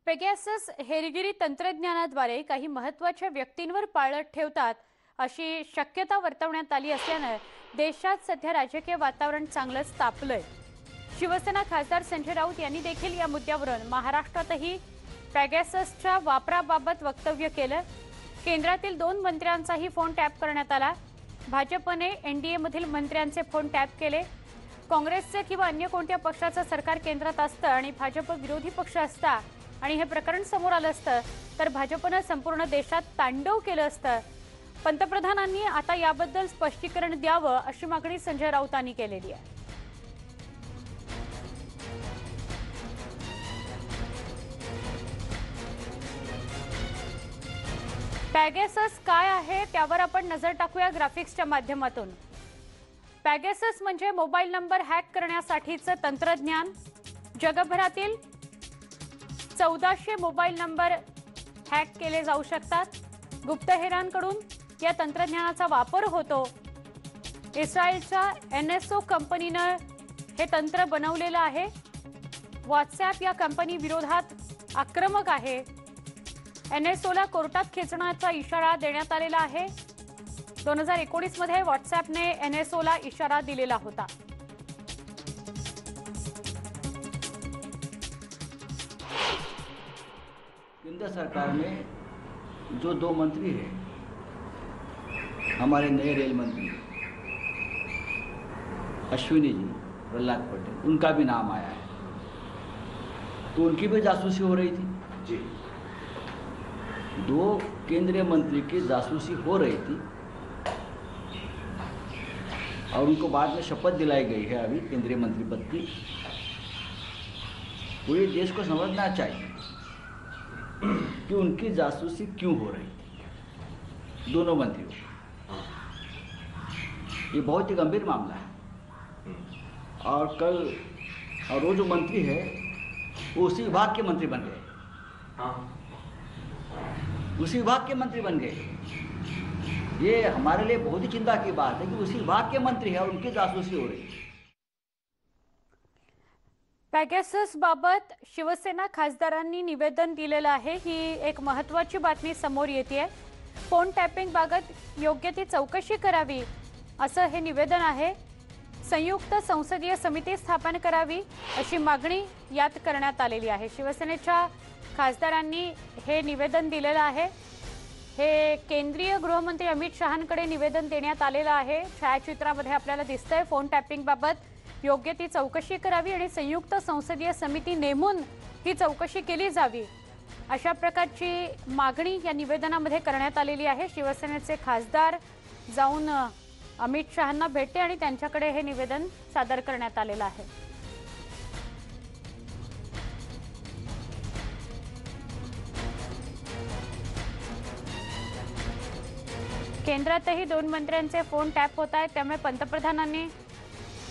Pegasus हेरगिरी तंत्रज्ञानाद्वारे काही महत्त्वाच्या व्यक्तींवर पाळत ठेवतात अशी शक्यता वर्तवण्यात आली असल्याने देशात सध्या राजकीय वातावरण चांगलंच तापलंय। शिवसेना खासदार संजय राऊत यांनी देखील या मुद्द्यावरून महाराष्ट्रातही पेगॅससच्या वापराबाबत वक्तव्य केलं। केंद्रातील 2 मंत्र्यांचाही फोन टॅप करण्यात आला। भाजपने एनडीए मधील मंत्र्यांचे फोन टॅप केले। काँग्रेसचे किंवा अन्य कोणत्या पक्षाचं सरकार केंद्रात असतं आणि भाजप विरोधी पक्ष असता आणि हे प्रकरण समोर आलं असतं तर भाजपने संपूर्ण देशात तांडव केलं असतं। पंतप्रधानांनी आता याबद्दल स्पष्टीकरण द्यावं अशी मागणी संजय राऊतांनी केलेली आहे। पेगॅसस काय आहे त्यावर आपण नजर टाकूया ग्राफिक्सच्या माध्यमातून। पेगॅसस म्हणजे मोबाईल नंबर हॅक करण्यासाठीचं तंत्रज्ञान। जगभरातील 1400 मोबाईल नंबर हॅक केले जाऊ शकतात। गुप्तहेरांकडून या तंत्रज्ञानाचा वापर होतो। इस्रायलच्या एनएसओ कंपनीने हे तंत्र बनवलेलं आहे। व्हॉट्सॲप या कंपनी विरोधात आक्रमक आहे। एनएसओला कोर्टात खेचण्याचा इशारा देण्यात आलेला आहे। 2019 मध्ये व्हॉट्सॲपने एनएसओला इशारा दिलेला होता। केंद्र सरकार में जो 2 मंत्री हैं, हमारे नए रेल मंत्री अश्विनी जी, प्रहलाद पटेल, उनका भी नाम आया है। तो उनकी भी जासूसी हो रही थी जी। 2 केंद्रीय मंत्री की जासूसी हो रही थी और उनको बाद में शपथ दिलाई गई है अभी केंद्रीय मंत्री पद की। पूरे देश को समझना चाहिए कि उनकी जासूसी क्यों हो रही थी दोनों मंत्रियों। ये बहुत ही गंभीर मामला है। और वो जो मंत्री है वो उसी विभाग के मंत्री बन गए। उसी विभाग के मंत्री बन गए। ये हमारे लिए बहुत ही चिंता की बात है कि उसी विभाग के मंत्री है और उनकी जासूसी हो रही है। पेगॅसस बाबत शिवसेना खासदारांनी निवेदन दिलेलं आहे। ही एक महत्त्वाची बातमी समोर येते। फोन टॅपिंग बाबत योग्य ती चौकशी करावी असं हे निवेदन आहे। संयुक्त संसदीय समिती स्थापन करावी अशी मागणी यात करण्यात आलेली आहे। शिवसेनेच्या खासदारांनी हे निवेदन दिलेलं आहे। हे केंद्रीय गृहमंत्री अमित शहांकडे निवेदन देण्यात आलेलं आहे। छायाचित्रामध्ये आपल्याला दिसतंय फोन टॅपिंग बाबत योग्य ती चौकशी करावी आणि संयुक्त संसदीय समिती नेमून ही चौकशी केली जावी अशा प्रकारची मागणी या निवेदनामध्ये करण्यात आलेली आहे। शिवसेनेचे खासदार जाऊन अमित शहांना भेटले आणि त्यांच्याकडे हे निवेदन सादर करण्यात आलेलं आहे। केंद्रातही 2 मंत्र्यांचे फोन टॅप होत आहेत। त्यामुळे पंतप्रधानांनी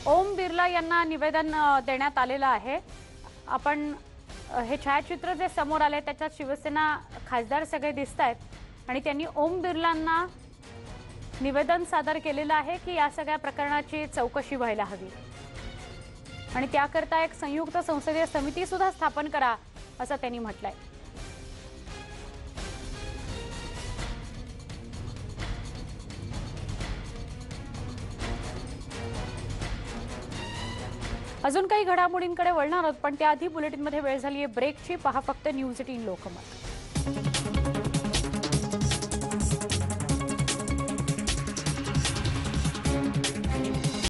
ओम बिर्ला यांना निवेदन देण्यात आलेलं आहे। आपण हे छायाचित्र जे समोर आले त्याच्यात शिवसेना खासदार सगळे दिसतायत आणि त्यांनी ओम बिर्लांना निवेदन सादर केलेलं आहे की या सगळ्या प्रकरणाची चौकशी व्हायला हवी आणि त्याकरता एक संयुक्त संसदीय समिती सुद्धा स्थापन करा असं त्यांनी म्हटलंय। अजून काही घडामोडींकडे वळणार आहोत पण त्याआधी बुलेटिनमध्ये वेळ झाली आहे ब्रेकची। पहा फक्त न्यूज 18 लोकमत।